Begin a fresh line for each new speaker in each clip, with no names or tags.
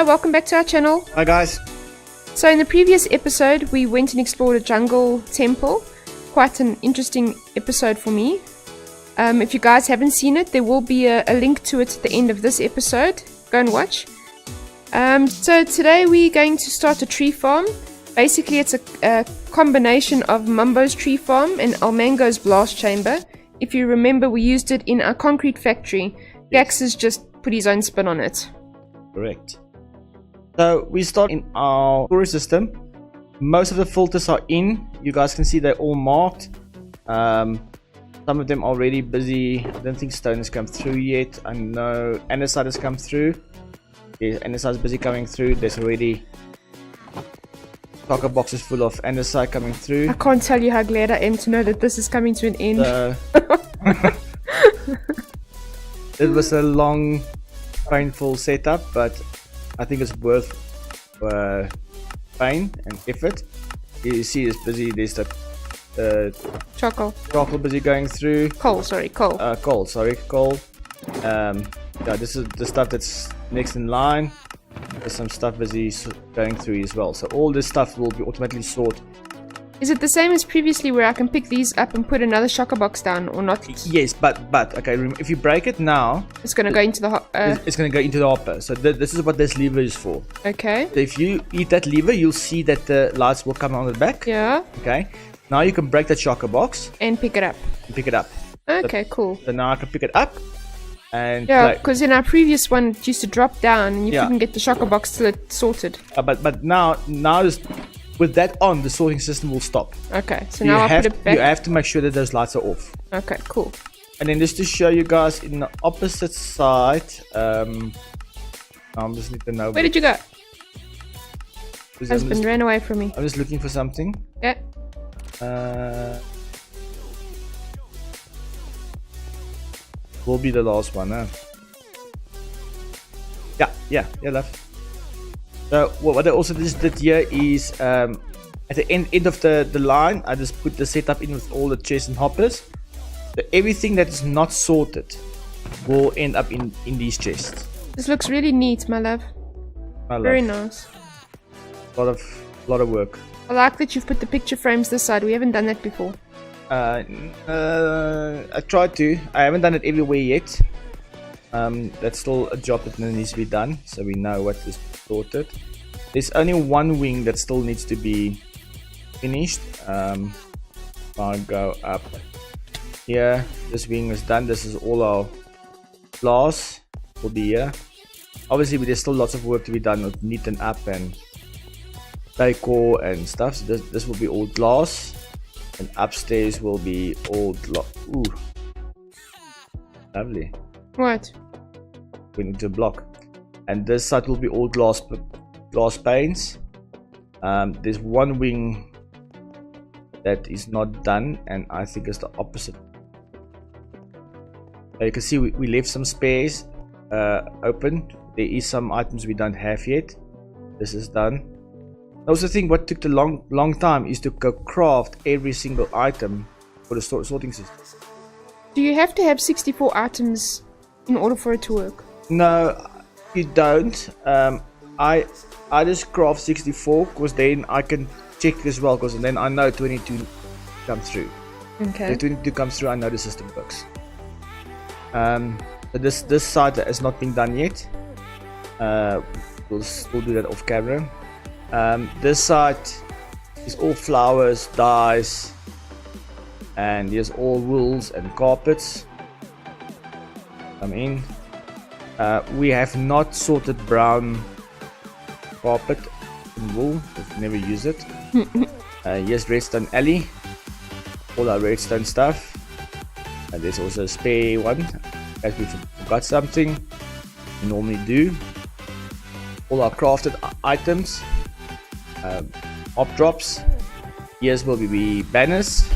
welcome back to our channel.
Hi guys.
So in the previous episode we went and explored a jungle temple. Quite an interesting episode for me. If you guys haven't seen it, there will be a link to it at the end of this episode. Go and watch. So today we're going to start a tree farm. Basically it's a combination of Mumbo's tree farm and Almango's blast chamber. If you remember, we used it in our concrete factory. Gax has just put his own spin on it.
Correct. So we start in our storage system. Most of the filters are in. You guys can see they're all marked. Some of them are already busy. I don't think stone has come through yet. I know andesite has come through. Yeah, andesite is busy coming through. There's already soccer boxes full of andesite coming through.
I can't tell you how glad I am to know that this is coming to an end.
It was a long, painful setup, but I think it's worth pain and effort. You see it's busy. There's the
Charcoal
busy going through.
Coal.
Coal. Yeah, this is the stuff that's next in line. There's some stuff busy going through as well. So all this stuff will be automatically sorted.
Is it the same as previously where I can pick these up and put another shocker box down or not?
Yes, but okay, if you break it now,
it's going to go into the
it's going to go into the hopper. So this is what this lever is for.
Okay.
So if you eat that lever, you'll see that the lights will come on the back.
Yeah.
Okay. Now you can break that shocker box
and pick it up. Okay, cool.
So now I can pick it up. And
yeah, because in our previous one it used to drop down and you couldn't get the shocker box till it sorted.
But now with that on, the sorting system will stop.
Okay, so now I put it back.
You have to make sure that those lights are off.
Okay, cool.
And then just to show you guys in the opposite side, I just need to know.
Where did you go? Husband ran away from me.
I'm just looking for something.
Yeah.
Will be the last one, huh? Yeah, love. So what I also just did here is at the end of the line, I just put the setup in with all the chests and hoppers. So everything that is not sorted will end up in these chests.
This looks really neat, my love. Very nice.
A lot of work.
I like that you've put the picture frames this side. We haven't done that before.
I tried to. I haven't done it everywhere yet. That's still a job that needs to be done, so we know what is sorted. There's only one wing that still needs to be finished. I'll go up here. This wing is done. This is all our glass will be here. Obviously there's still lots of work to be done with neaten up and decor and stuff. So this will be all glass. And upstairs will be all ooh, lovely.
What?
We need to block. And this side will be all glass panes. There's one wing that is not done, and I think it's the opposite. You can see we left some space open. There is some items we don't have yet. This is done. Also, the thing what took the long time is to craft every single item for the sorting system.
Do you have to have 64 items in order for it to work?
No, you don't. I just craft 64 because then I can check as well, because then I know 22 comes through.
Okay.
If 22 comes through, I know the system works. But this side has not been done yet. We'll do that off camera. This side is all flowers, dyes, and there's all wools and carpets. We have not sorted brown carpet and wool. We've never used it. Here's redstone alley, all our redstone stuff, and there's also a spare one as we forgot something. We normally do. All our crafted items. Op drops. Here's will be banners.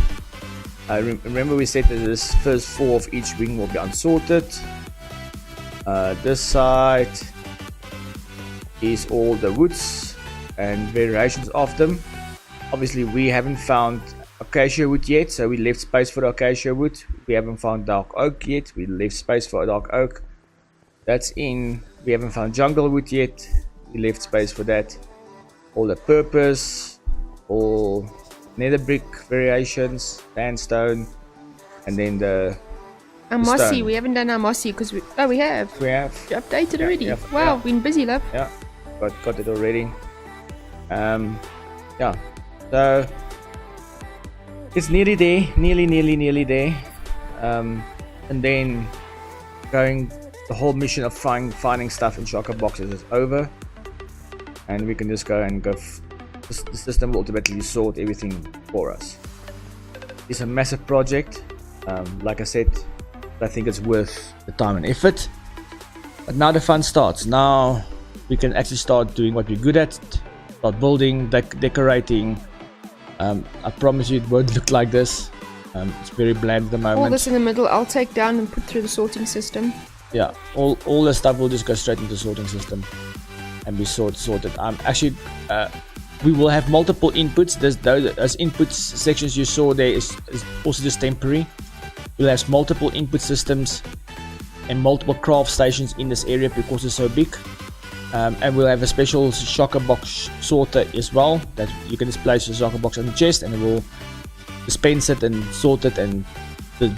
Remember we said that this first 4 of each wing will be unsorted. This side is all the woods and variations of them. Obviously we haven't found acacia wood yet, so we left space for the acacia wood. We haven't found dark oak yet, we left space for a dark oak. That's in. We haven't found jungle wood yet, we left space for that. All the purpose, all nether brick variations, sandstone, and then the
mossy.
stone.
We haven't done our mossy because we have.
We have.
You updated already.
Yeah,
wow,
yeah.
been busy, love.
Yeah, got it already. Yeah, so it's nearly there, nearly there. And then going the whole mission of finding stuff in shulker boxes is over, and we can just go and go. The system will automatically sort everything for us. It's a massive project. Like I said, I think it's worth the time and effort. But now the fun starts. Now we can actually start doing what we're good at. Start building, decorating. I promise you it won't look like this. It's very bland at the moment.
All this in the middle I'll take down and put through the sorting system.
Yeah, all the stuff will just go straight into the sorting system and be sorted. Actually, we will have multiple inputs. Those inputs sections you saw there is also just temporary. We'll have multiple input systems and multiple craft stations in this area because it's so big. And we'll have a special shulker box sorter as well, that you can just place your shulker box on the chest and it will dispense it and sort it and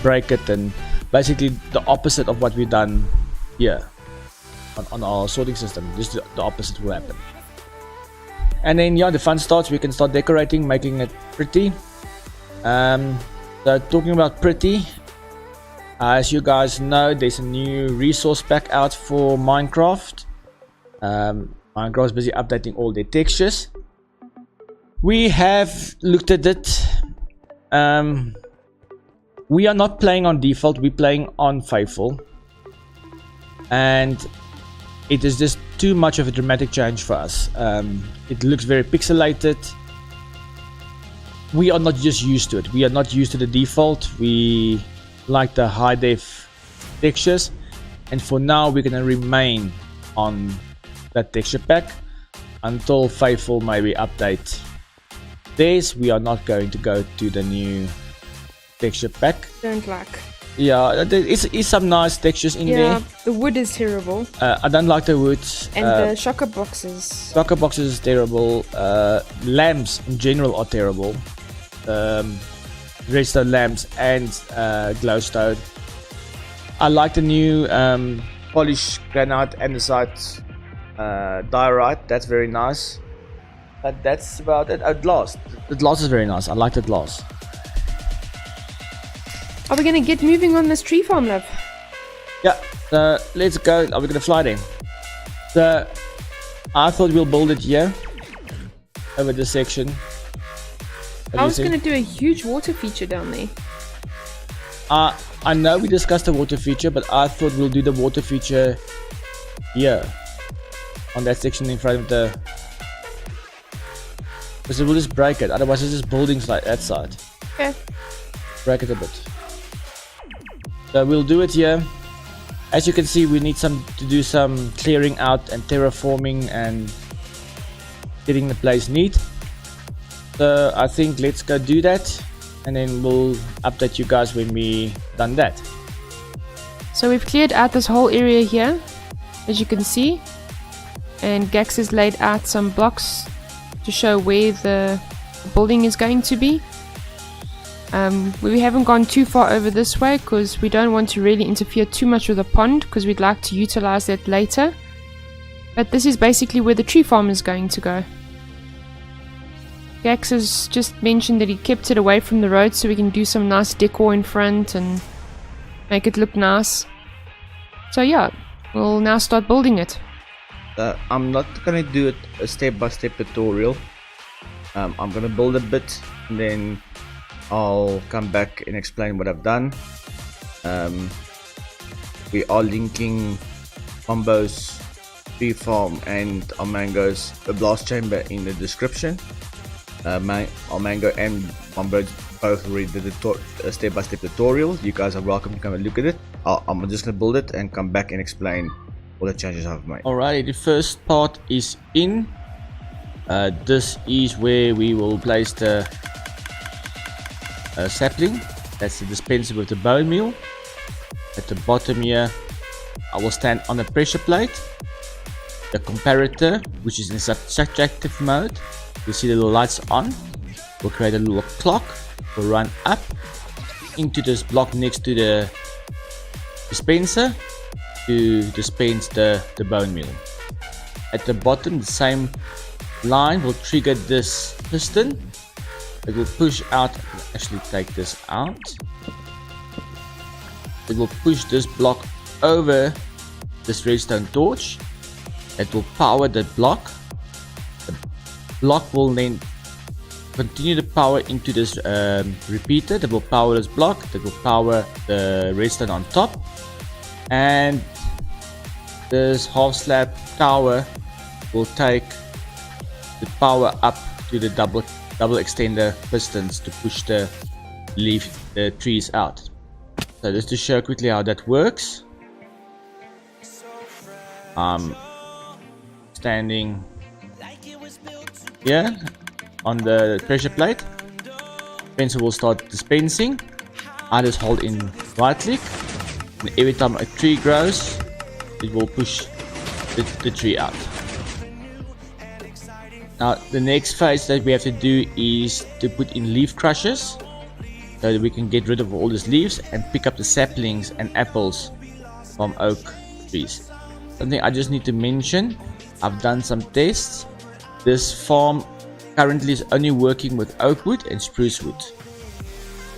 break it, and basically the opposite of what we've done here on our sorting system. Just the opposite will happen. And then yeah, the fun starts. We can start decorating, making it pretty. So talking about pretty, as you guys know, there's a new resource pack out for Minecraft. Minecraft's busy updating all their textures. We have looked at it. We are not playing on default, we're playing on Faithful, and it is just too much of a dramatic change for us. It looks very pixelated. We are not just used to it. We are not used to the default. We like the high def textures, and for now we're gonna remain on that texture pack until Faithful maybe update theirs. We are not going to go to the new texture pack.
Don't like.
Yeah, there is some nice textures in there.
Yeah, the wood is terrible.
I don't like the wood.
And the shulker boxes.
Shulker boxes is terrible. Lamps in general are terrible. Redstone lamps and glowstone. I like the new polished granite andesite diorite. That's very nice. But that's about it. Glass. The glass is very nice. I like the glass.
Are we gonna get moving on this tree farm, love?
Yeah, let's go. Are we gonna fly then? So I thought we'll build it here over this section.
I was gonna do a huge water feature down there.
I know we discussed the water feature, but I thought we'll do the water feature here on that section in front of the, because it will just break it. Otherwise, it's just buildings like that side.
Okay.
Break it a bit. So we'll do it here. As you can see, we need to do some clearing out and terraforming and getting the place neat. So I think let's go do that, and then we'll update you guys when we done that.
So we've cleared out this whole area here, as you can see, and Gax has laid out some blocks to show where the building is going to be. We haven't gone too far over this way because we don't want to really interfere too much with the pond, because we'd like to utilize that later. But this is basically where the tree farm is going to go. Gax has just mentioned that he kept it away from the road so we can do some nice decor in front and make it look nice. So yeah, we'll now start building it.
I'm not gonna do it a step-by-step tutorial. I'm gonna build a bit and then I'll come back and explain what I've done. We are linking Combo's tree farm and Armango's blast chamber in the description. Armango and Combo both already did a step-by-step tutorial. You guys are welcome to come and look at it. I'm just gonna build it and come back and explain all the changes I've made. Alrighty, the first part is in. This is where we will place the sapling. That's the dispenser with the bone meal. At the bottom here, I will stand on a pressure plate, the comparator, which is in subtractive mode. You'll see the little lights on. We'll create a little clock. We'll run up into this block next to the dispenser to dispense the bone meal. At the bottom, the same line will trigger this piston. It will push out. Actually, take this out. It will push this block over this redstone torch. It will power the block. The block will then continue the power into this repeater that will power this block, that will power the redstone on top, and this half slab tower will take the power up to the double extender pistons to push the trees out. So just to show quickly how that works, standing here on the pressure plate. Dispenser will start dispensing. I just hold in right click, and every time a tree grows, it will push the tree out. Now the next phase that we have to do is to put in leaf crushers, so that we can get rid of all these leaves and pick up the saplings and apples from oak trees. Something I just need to mention, I've done some tests. This farm currently is only working with oak wood and spruce wood,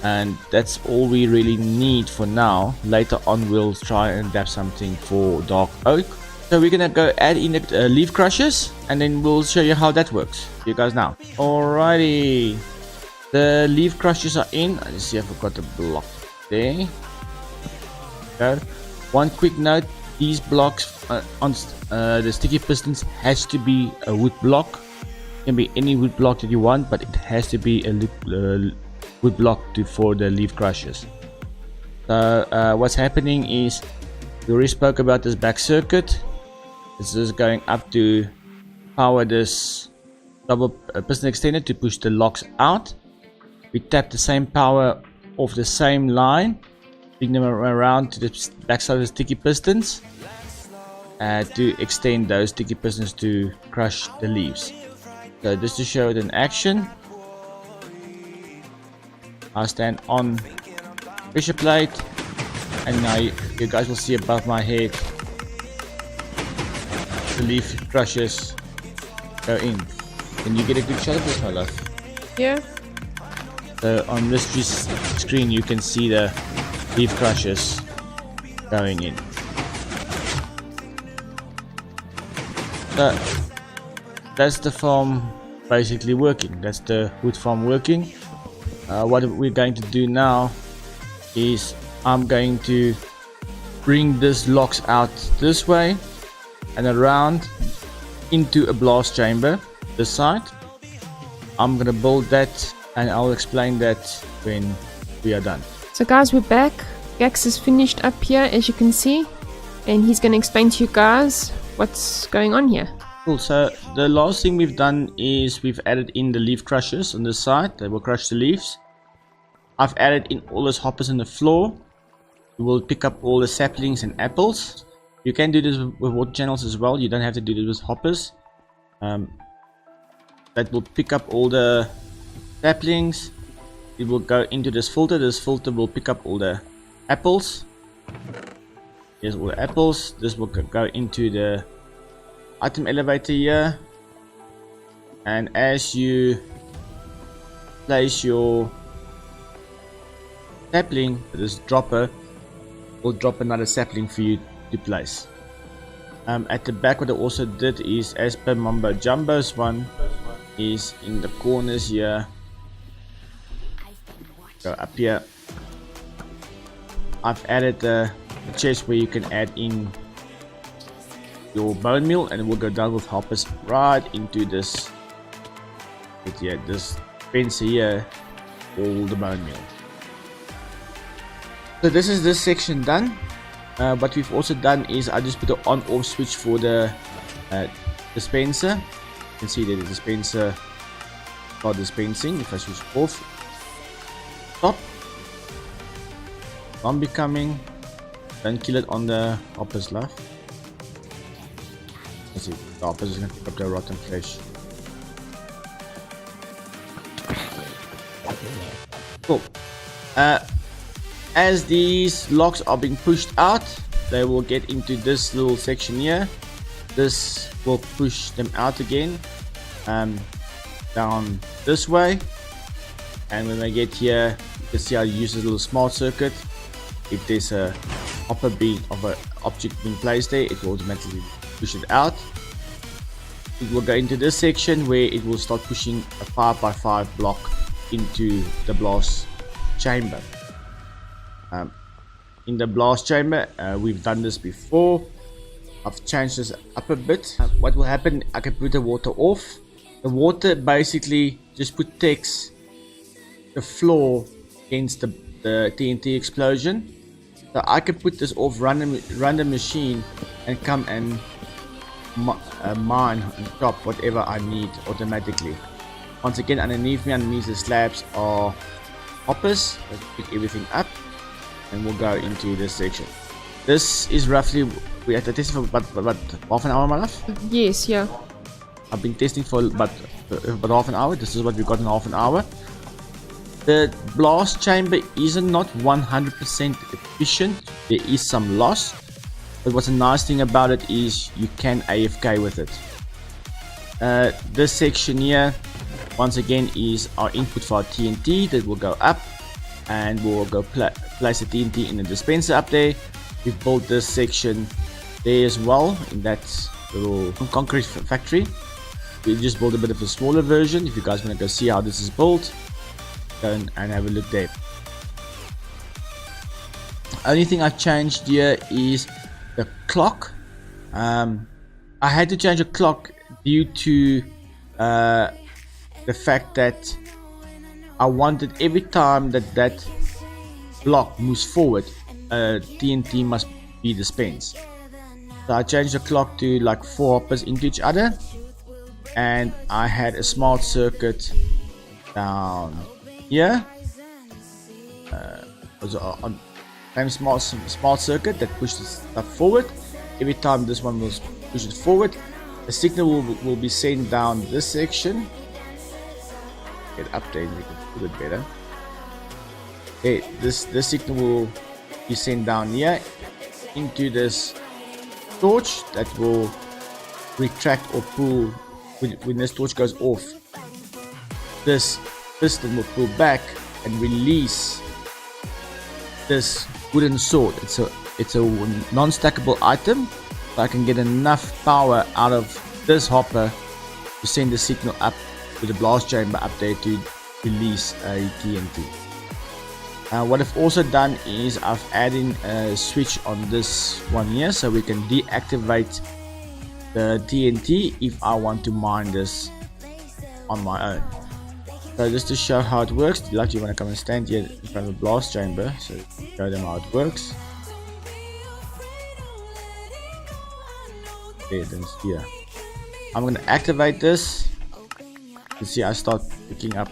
and that's all we really need for now. Later on we'll try and adapt something for dark oak. So we're gonna go add in the leaf crushers, and then we'll show you how that works. See you guys now. Alrighty, the leaf crushers are in. I just see I forgot the block there. Go. One quick note, these blocks on the sticky pistons has to be a wood block. Can be any wood block that you want, but it has to be a wood block for the leaf crushers. So what's happening is, we already spoke about this back circuit. This is going up to power this double piston extender to push the locks out. We tap the same power off the same line, bring them around to the backside of the sticky pistons to extend those sticky pistons to crush the leaves. So just to show it in action, I stand on pressure plate, and now you guys will see above my head the leaf crushers go in. Can you get a good shot of this, my love?
Yeah.
So on this screen you can see the leaf crushers going in. So that's the farm basically working. That's the wood farm working. What we're going to do now is I'm going to bring these locks out this way and around into a blast chamber this side. I'm gonna build that, and I'll explain that when we are done.
So guys, we're back. Gax is finished up here, as you can see, and he's gonna explain to you guys what's going on here.
Cool. So the last thing we've done is we've added in the leaf crushers on this side that will crush the leaves. I've added in all those hoppers on the floor. We will pick up all the saplings and apples. You can do this with water channels as well. You don't have to do this with hoppers. That will pick up all the saplings. It will go into this filter. This filter will pick up all the apples. Here's all the apples. This will go into the item elevator here, and as you place your sapling, this dropper will drop another sapling for you to place. At the back, what I also did is, as per Mumbo Jumbo's one, is in the corners here. Go up here. I've added a chest where you can add in your bone meal, and we'll go down with hoppers right into this. But yeah, this fence here, all the bone meal. So this is this section done. What we've also done is I just put an on-off switch for the dispenser. You can see that the dispenser start dispensing. If I switch off, stop. Zombie coming. Don't kill it on the hoppers, love. Let's see, the hopper is going to pick up the rotten flesh. Cool. As these logs are being pushed out, they will get into this little section here. This will push them out again, down this way. And when they get here, you can see I use a little smart circuit. If there's a hopper of an object being placed there, it will automatically push it out. It will go into this section where it will start pushing a 5x5 block into the blast chamber. In the blast chamber, we've done this before. I've changed this up a bit. What will happen, I can put the water off. The water basically just protects the floor against the TNT explosion. So I can put this off, run the machine, and come and mine and chop whatever I need automatically. Once again, underneath the slabs are hoppers. Let's pick everything up, and we'll go into this section. This is roughly, we had to test for about half an hour, my love?
Yes, yeah.
I've been testing for about half an hour. This is what we got in half an hour. The blast chamber is not 100% efficient. There is some loss, but what's a nice thing about it is you can AFK with it. This section here, once again, is our input for our TNT that will go up, and we'll go place the TNT in the dispenser up there. We've built this section there as well in that little concrete factory. We just built a bit of a smaller version. If you guys want to go see how this is built, go and have a look there. Only thing I've changed here is the clock. I had to change the clock due to the fact that I wanted every time that block moves forward, TNT must be dispensed. So I changed the clock to like 4 hoppers into each other, and I had a smart circuit down here. Was on same smart circuit that pushes stuff forward. Every time this one will push it forward, a signal will be sent down this section. Get updated, we can put it better. Okay, this signal will be sent down here into this torch that will retract or pull when this torch goes off. This piston will pull back and release this wooden sword. It's a non-stackable item, so I can get enough power out of this hopper to send the signal up to the blast chamber up there to release a TNT. What I've also done is I've added a switch on this one here, so we can deactivate the TNT if I want to mine this on my own. So just to show how it works, you want to come and stand here in front of the blast chamber, so show them how it works. Okay, then here I'm going to activate this. You see I start picking up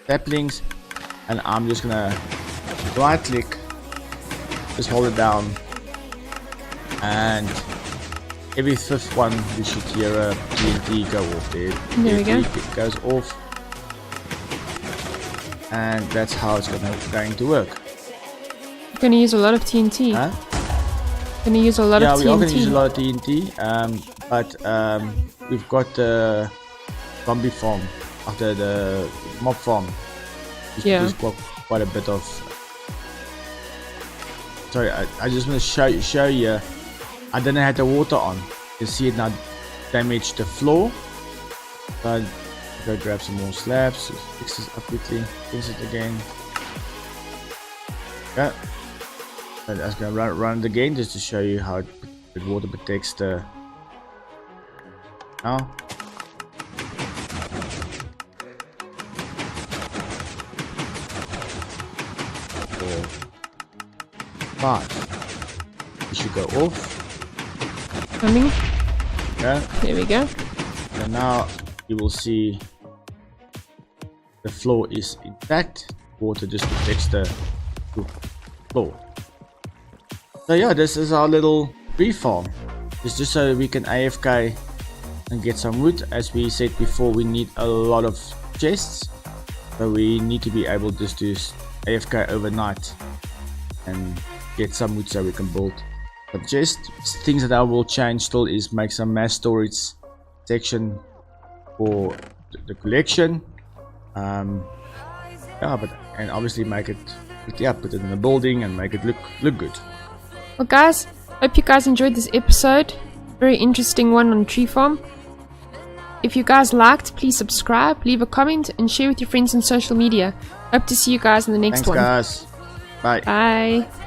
saplings, and I'm just going to right click, just hold it down, and every 5th one we should hear a TNT go off there.
There we go.
It goes off, and that's how it's going to work.
You're going to use a lot of TNT.
Huh?
Going to use a lot of TNT.
Yeah, we are going to use a lot of TNT, but we've got the zombie farm after the mob farm. There's quite a bit of. Sorry, I just want to show you. I didn't have the water on. You see it now damage the floor. So go grab some more slabs. Just fix this up quickly. Fix it again. Yeah. I'm just gonna run it again just to show you how the water protects the. Now. 5. It should go off.
Coming.
Yeah.
There we go.
And now you will see the floor is intact. Water just protects the floor. So yeah, this is our little free farm. It's just so we can AFK and get some wood. As we said before, we need a lot of chests, so we need to be able just to AFK overnight and get some wood so we can build. But just things that I will change still is make some mass storage section for the collection. And obviously make it, put it in the building and make it look good.
Well guys, hope you guys enjoyed this episode. Very interesting one on Tree Farm. If you guys liked, please subscribe, leave a comment, and share with your friends on social media. Hope to see you guys in the next one.
Thanks guys. Bye.
Bye.